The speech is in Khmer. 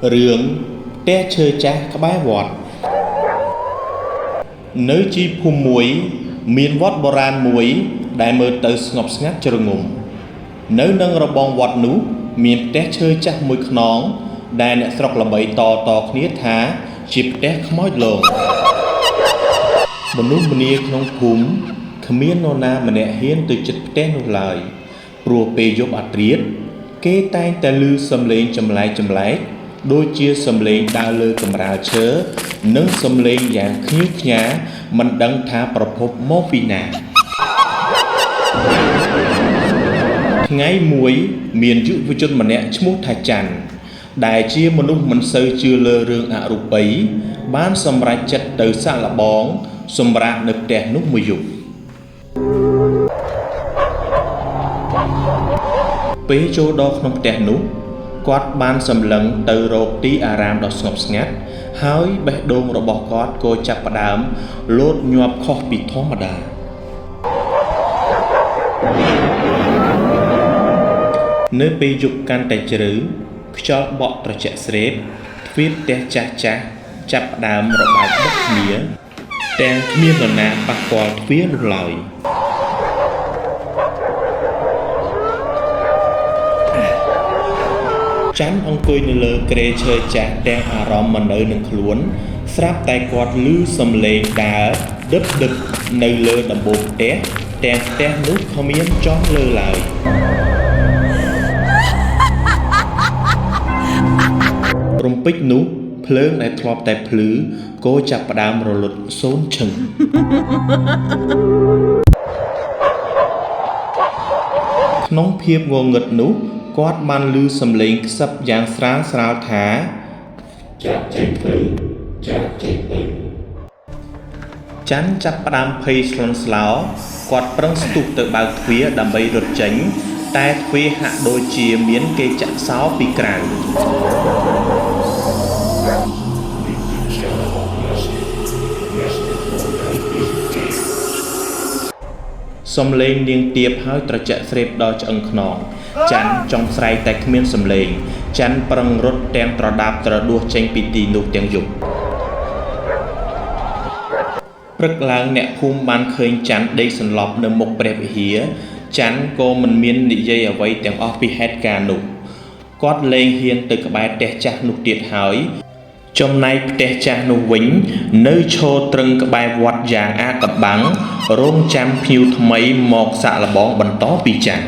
Rương té chơi cha các bái vọt nơi chi phù muối miền vót bò ran muối đại mơ tới ngọc ngắt cho ngùng nơi nâng ra bong vọt nú miền té chơi cha muối nón đại nẹt sọc là bầy to khía thá chịp té khói lồng một nút mnia không cúm khmiên nô na mà nẹt hiên từ chật té nô lại rùa pê dốc ạt riết kê tay ta lư xâm lên chầm lại đôi chia xâm lên đa lư cầm rào chớ nâng xâm lên dạng khíu nhá mình đăng thả bảo phốp mô bì nà ngay muối miền dụ với chân mà nẹ chmút thả chằn đại chia một lúc mình sơi chưa lơ rương ạ rụp ấy bán xâm ra chất từ xa là bóng xâm ra nực đẹp nút mùi dục bế chô đo không đẹp nút quát ban xâm lấn từ rộp tí aram đọc ngọc ngắtហើយបេះដូងរបស់គាត់ក៏ចាប់ផ្ដើមលោតញាប់ខុសពីធម្មតានៅពេលយប់កាន់តែជ្រៅខ្យល់បក់ត្រជាក់ស្រេបទ្វារផ្ទះចាស់ចាប់ផ្ដើមរបើកបិទគ្នាទាំងគ្មាននរណាប៉ះពាល់ទ្វារនោះឡើយចាន់អង្គុយនៅលើគ្រែឈើចាស់ទាំងអារម្មណ៍មិននៅនឹងខ្លួនស្រាប់តែគាត់ឮសំឡេងដើរដឹបនៅលើដំបូលផ្ទះទាំងផ្ទះនោះគ្មានចង់លើឡើយរំពេចនោះភ្លើងដែលធ្លាប់តែភ្លឺក៏ចាប់ផ្ដើមរលត់សូន្យឈឹងក្នុងភាពងងឹតនោះគាត់បានឮសំឡេងខ្សឹបយ៉ាងស្រាលថាចាក់ចេញទៅចាន់ចាប់ផ្ដើមភ័យស្លន់ស្លោគាត់ប្រឹងស្ទុះទៅបើកទ្វារដើម្បីរត់ចេញតែទ្វារហាក់ដូចជាមានគេចាក់សោពីក្រៅសំឡេងនាងទៀបហើយត្រជាក់ស្រេបដល់ឆ្អឹងខ្នងចាន់ចង់ស្រែកតែគ្មានសំឡេងចាន់ប្រឹងរត់ទាំងត្រដាបត្រដួសចេញពីទីនោះទាំងយប់ព្រឹកឡើងអ្នកភូមិបានឃើញចាន់ដេកសន្លប់នៅមុខព្រះវិហារចាន់ក៏មិនមាននិយាយអ្វីទាំងអស់ពីហេតុការណ៍នោះគាត់លែងហ៊ានទៅក្បែរផ្ទះចាស់នោះទៀតហើយចំណែកផ្ទះចាស់នោះវិញនៅឈរត្រឹងក្បែរវត្តយ៉ាងអាថ៌កំបាំងរងចាំភ្ញៀវថ្មីមកសាកល្បងបន្តពីចាន់